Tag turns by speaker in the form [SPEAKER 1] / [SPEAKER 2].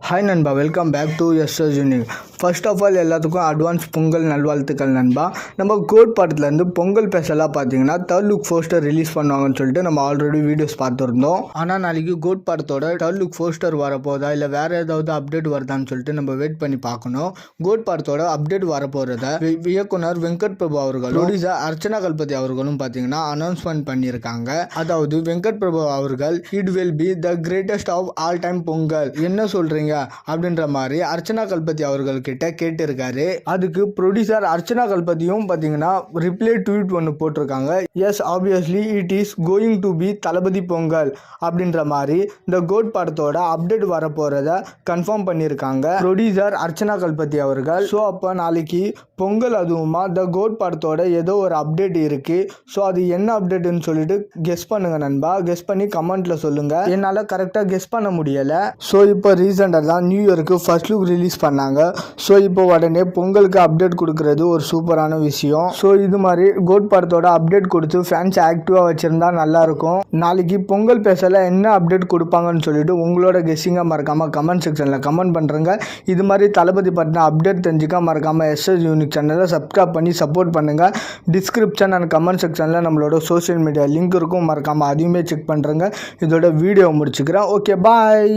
[SPEAKER 1] Hi நண்பா, welcome back to SS unique. First of all எல்லாத்துக்கும் advance Pongal நல்வாழ்த்துக்கள் நண்பா. நம்ம கோட் படத்துலேருந்து பொங்கல் ஸ்பெஷலாக பார்த்தீங்கன்னா தேர்ட் லுக் போஸ்டர் ரிலீஸ் பண்ணுவாங்கன்னு சொல்லிட்டு நம்ம ஆல்ரெடி வீடியோஸ் பார்த்துருந்தோம். ஆனால் நாளைக்கு கோட் படத்தோட தேர்ட் லுக் போஸ்டர் வரப்போதா இல்லை வேறு ஏதாவது அப்டேட் வருதான்னு சொல்லிட்டு நம்ம வெயிட் பண்ணி பார்க்கணும். கோட் படத்தோட அப்டேட் வரப்போகிறத இயக்குனர் வெங்கட் பிரபு அவர்களும் ப்ரொடியூசர் அர்ச்சனா கல்பதி அவர்களும் பார்த்தீங்கன்னா அனௌன்ஸ்மெண்ட் பண்ணியிருக்காங்க. அதாவது வெங்கட் பிரபு அவர்கள் it will be the greatest of all time Pongal என்ன சொல்கிறீங்க அப்படின்ற மாதிரி அர்ச்சனா கல்பதி அவர்கள் கிட்ட கேட்டிருக்காரு. அதுக்கு ப்ரொடியூசர் அர்ச்சனா கல்பதியும் பார்த்தீங்கன்னா ரிப்ளை ட்வீட் ஒன்று போட்டிருக்காங்க. Yes, obviously it is going to be Thalapathy Pongal அப்படின்ற மாதிரி இந்த கோட் படத்தோட அப்டேட் வரப்போறத கன்ஃபார்ம் பண்ணியிருக்காங்க ப்ரொடியூசர் அர்ச்சனா கல்பதி அவர்கள். ஸோ அப்போ நாளைக்கு பொங்கல், அதுவுமா த கோட் படத்தோட ஏதோ ஒரு அப்டேட் இருக்கு. ஸோ அது என்ன அப்டேட்னு சொல்லிட்டு கெஸ் பண்ணுங்க நண்பா. கெஸ் பண்ணி கமெண்ட்ல சொல்லுங்க. என்னால் கரெக்டாக கெஸ் பண்ண முடியல. ஸோ இப்போ ரீசெண்டாக தான் நியூ இயருக்கு ஃபர்ஸ்ட் லுக் ரிலீஸ் பண்ணாங்க. ஸோ இப்போ உடனே பொங்கலுக்கு அப்டேட் கொடுக்கறது ஒரு சூப்பரான விஷயம். ஸோ இது மாதிரி கோட் படத்தோட அப்டேட் கொடுத்து ஃபேன்ஸ் ஆக்டிவாக வச்சுருந்தா நல்லாயிருக்கும். நாளைக்கு பொங்கல் ஸ்பெஷலாக என்ன அப்டேட் கொடுப்பாங்கன்னு சொல்லிட்டு உங்களோட கெஸ்ஸிங்காக மறக்காமல் கமெண்ட் செக்ஷனில் கமெண்ட் பண்ணுறங்க. இது மாதிரி தளபதி பற்றின அப்டேட் தெரிஞ்சுக்க மறக்காமல் எஸ்எஸ் யூனிக் சேனலை சப்ஸ்கிரைப் பண்ணி சப்போர்ட் பண்ணுங்கள். டிஸ்கிரிப்ஷன் அண்ட் கமெண்ட் செக்ஷனில் நம்மளோட சோஷியல் மீடியா லிங்க் இருக்கும், மறக்காமல் அதையுமே செக் பண்ணுறங்க. இதோட வீடியோ முடிச்சுக்கிறேன். ஓகே, பாய்.